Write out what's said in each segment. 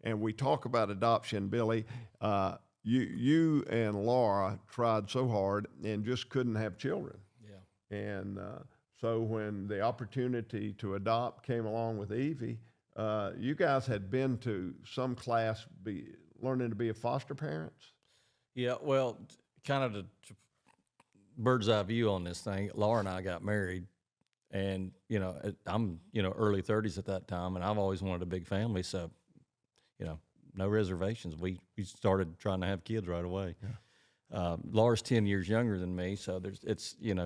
and we talk about adoption, Billy. You and Laura tried so hard and just couldn't have children. Yeah. And so when the opportunity to adopt came along with Evie, you guys had been to some class learning to be a foster parents. Yeah, well, kind of the bird's eye view on this thing. Laura and I got married, and I'm early 30s at that time, and I've always wanted a big family, so no reservations. We started trying to have kids right away. Yeah. Laura's 10 years younger than me, so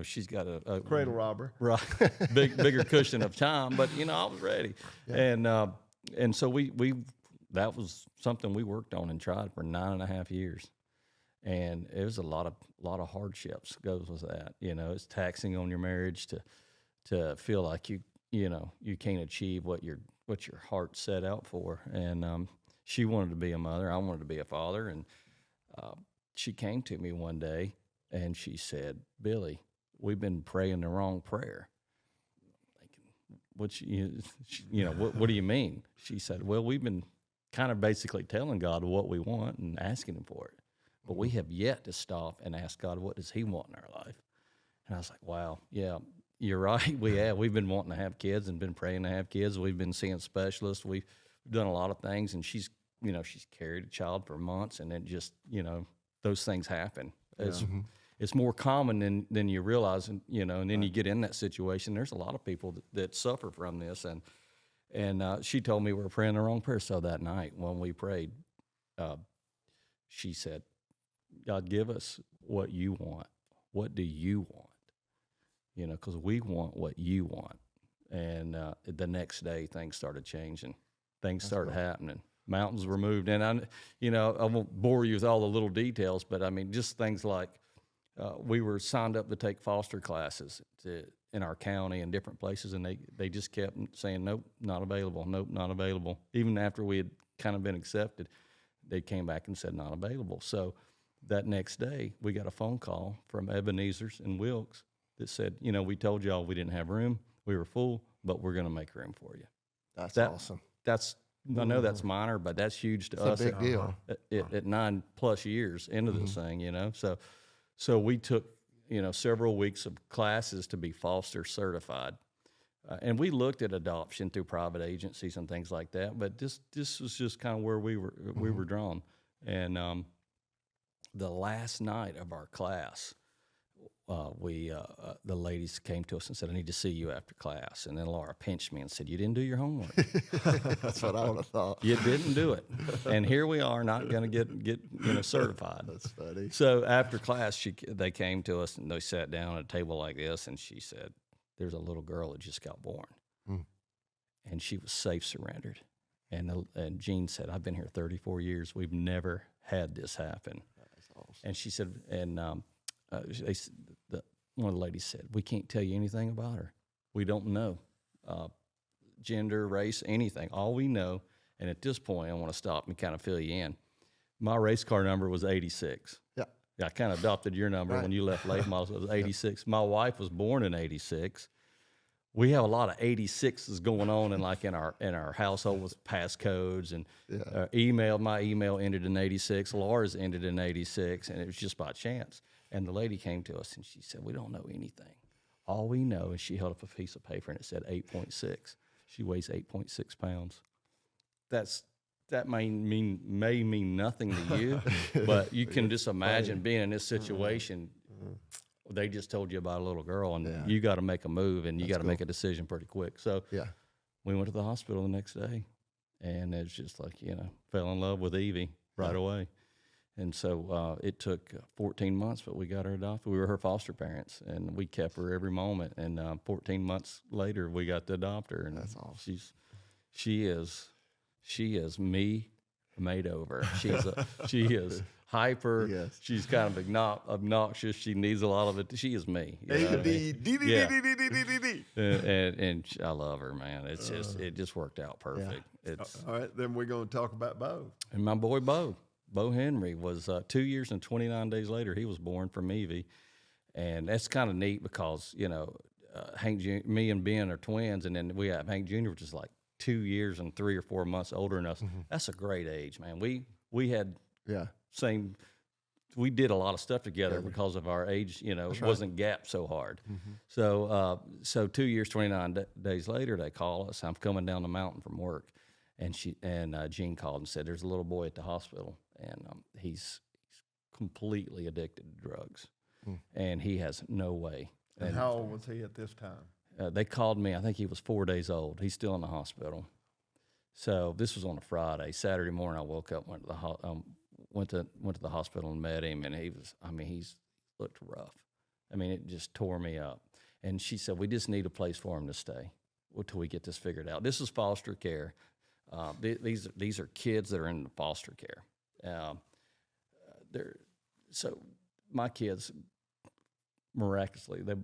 she's got a cradle robber, right, bigger cushion of time. But I was ready, yeah. And so we that was something we worked on and tried for 9.5 years. And it was a lot of hardships goes with that. It's taxing on your marriage to feel like you can't achieve what your heart set out for. And she wanted to be a mother, I wanted to be a father, and she came to me one day and she said, "Billy, we've been praying the wrong prayer." I'm thinking, what do you mean? She said, "Well, we've been kind of basically telling God what we want and asking Him for it. But we have yet to stop and ask God, what does He want in our life?" And I was like, wow, yeah, you're right. We've been wanting to have kids and been praying to have kids. We've been seeing specialists. We've done a lot of things, and she's carried a child for months, and then just, those things happen. It's more common than you realize, and then you get in that situation. There's a lot of people that suffer from this, and she told me we were praying the wrong prayer. So that night when we prayed, she said, "God, give us what you want. What do you want? Because we want what you want." And the next day, things started changing. Things started happening. Mountains were moved. And I won't bore you with all the little details, but I mean, just things like we were signed up to take foster classes in our county and different places, and they just kept saying, "Nope, not available. Nope, not available." Even after we had kind of been accepted, they came back and said, "Not available." So that next day, we got a phone call from Ebenezer's and Wilkes that said, "We told y'all we didn't have room. We were full, but we're going to make room for you." That's awesome. I know that's minor, but that's huge to us. It's a big deal. At 9+ years into this thing, So we took, several weeks of classes to be foster certified. And we looked at adoption through private agencies and things like that, but this was just kind of where we were drawn. And the last night of our class, the ladies came to us and said, "I need to see you after class." And then Laura pinched me and said, "You didn't do your homework." That's what I would have thought. You didn't do it. And here we are, not going to get certified. That's funny. So after class, they came to us and they sat down at a table like this, and she said, "There's a little girl that just got born." And she was safe surrendered. And Jean said, "I've been here 34 years. We've never had this happen." That's awesome. And she said, one of the ladies said, "We can't tell you anything about her. We don't know gender, race, anything. All we know," and at this point, I want to stop and kind of fill you in. My race car number was 86. Yeah. I kind of adopted your number when you left late models. It was 86. My wife was born in 86. We have a lot of 86s going on in our household with passcodes and my email ended in 86. Laura's ended in 86, and it was just by chance. And the lady came to us and she said, "We don't know anything. All we know," is she held up a piece of paper and it said 8.6. She weighs 8.6 pounds. That may mean nothing to you, but you can just imagine being in this situation. They just told you about a little girl, and you got to make a move, and you got to make a decision pretty quick. So we went to the hospital the next day, and it's just like, fell in love with Evie right away. And so it took 14 months, but we got her adopted. We were her foster parents, and we kept her every moment. And 14 months later, we got to adopt her. And that's awesome. She is me made over. She is hyper. Yes. She's kind of obnoxious. She needs a lot of it. She is me. And I love her, man. It's it just worked out perfect. All right, then we're going to talk about Bo. And my boy Bo Henry was 2 years and 29 days later. He was born from Evie, and that's kind of neat because Hank, me and Ben are twins, and then we have Hank Jr., which is like 2 years and 3 or 4 months older than us. That's a great age, man. We had Yeah. same. We did a lot of stuff together because of our age. You know, it wasn't gapped so hard. So 2 years, 29 days later, they call us. I'm coming down the mountain from work, and Jean called and said, "There's a little boy at the hospital, and he's completely addicted to drugs, and he has no way." And how old was he at this time? They called me. I think he was 4 days old. He's still in the hospital. So this was on a Friday. Saturday morning, I woke up, went to the hospital and met him, and he's looked rough. I mean, it just tore me up. And she said, "We just need a place for him to stay until we get this figured out." This is foster care. These are kids that are in foster care. So my kids, miraculously, they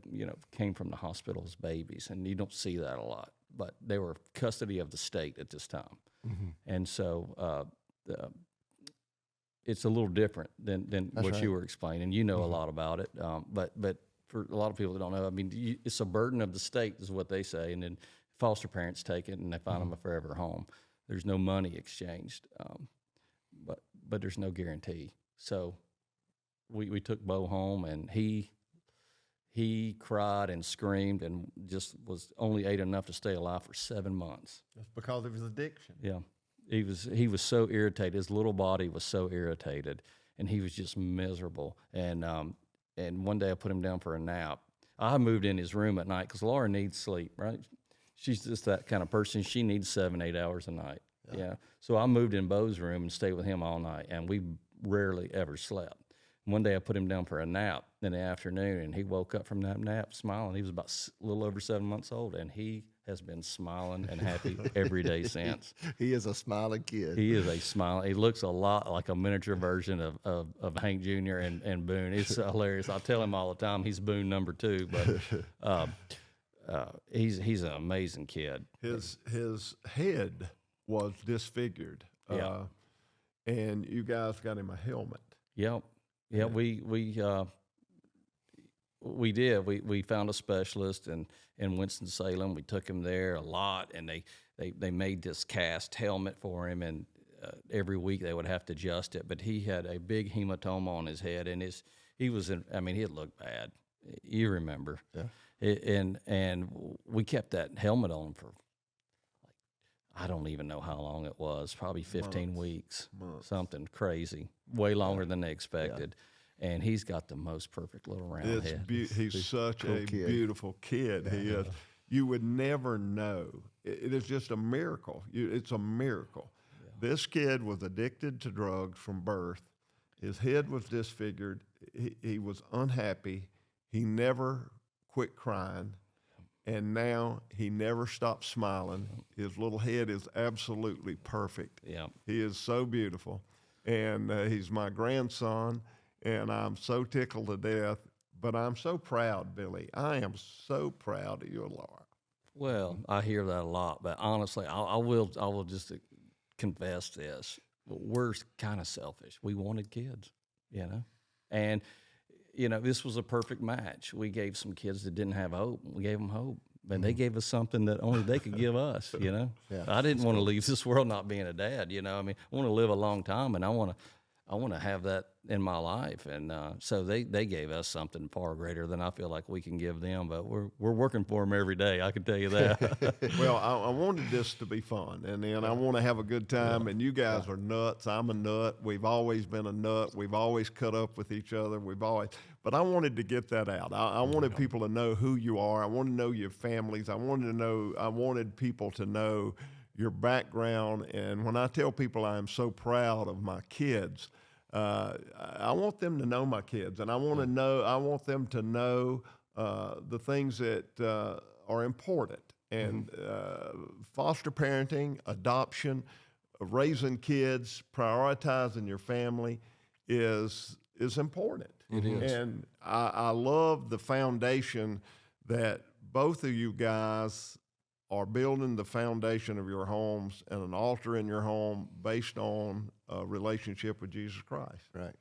came from the hospital as babies, and you don't see that a lot. But they were custody of the state at this time, and so it's a little different than what you were explaining. You know a lot about it, but for a lot of people that don't know, I mean, it's a burden of the state, is what they say, and then foster parents take it and they find them a forever home. There's no money exchanged, but there's no guarantee. So we took Bo home, and he cried and screamed and just only ate enough to stay alive for 7 months. That's because of his addiction. Yeah. He was so irritated. His little body was so irritated, and he was just miserable. And one day I put him down for a nap. I moved in his room at night because Laura needs sleep, right? She's just that kind of person. She needs 7-8 hours a night. Yeah. So I moved in Bo's room and stayed with him all night, and we rarely ever slept. One day I put him down for a nap in the afternoon, and he woke up from that nap smiling. He was about a little over 7 months old, and he has been smiling and happy every day since. He is a smiling kid. He is a smiling. He looks a lot like a miniature version of Hank Jr. and Boone. It's hilarious. I tell him all the time he's Boone number 2, but he's an amazing kid. His head was disfigured. Yeah. And you guys got him a helmet. Yep. Yeah, we did. We found a specialist in Winston-Salem. We took him there a lot, and they made this cast helmet for him, and every week they would have to adjust it. But he had a big hematoma on his head, and he looked bad. You remember. Yeah. And we kept that helmet on for, I don't even know how long it was, probably 15 weeks, something crazy, way longer than they expected. Yeah. And he's got the most perfect little round head. He's such cool a kid. beautiful kid. He is. You would never know. It is just a miracle. It's a miracle. Yeah. This kid was addicted to drugs from birth. His head was disfigured. He was unhappy. He never quit crying. And now he never stops smiling. His little head is absolutely perfect. Yeah. He is so beautiful. And he's my grandson, and I'm so tickled to death. But I'm so proud, Billy. I am so proud of you, Laura. Well, I hear that a lot, but honestly, I will just confess this. We're kind of selfish. We wanted kids, and this was a perfect match. We gave some kids that didn't have hope. We gave them hope, but they gave us something that only they could give us. Yeah, I didn't want to leave this world not being a dad. I want to live a long time, and I want to have that in my life. And so they gave us something far greater than I feel like we can give them. But we're working for them every day. I can tell you that. Well, I wanted this to be fun, and then I want to have a good time. And you guys are nuts. I'm a nut. We've always been a nut. We've always cut up with each other. But I wanted to get that out. I wanted people to know who you are. I wanted to know your families. I wanted people to know your background. And when I tell people I am so proud of my kids, I want them to know my kids, and I want them to know the things that are important. And foster parenting, adoption, raising kids, prioritizing your family is important. It is. And I love the foundation that both of you guys are building, the foundation of your homes and an altar in your home based on a relationship with Jesus Christ. Right.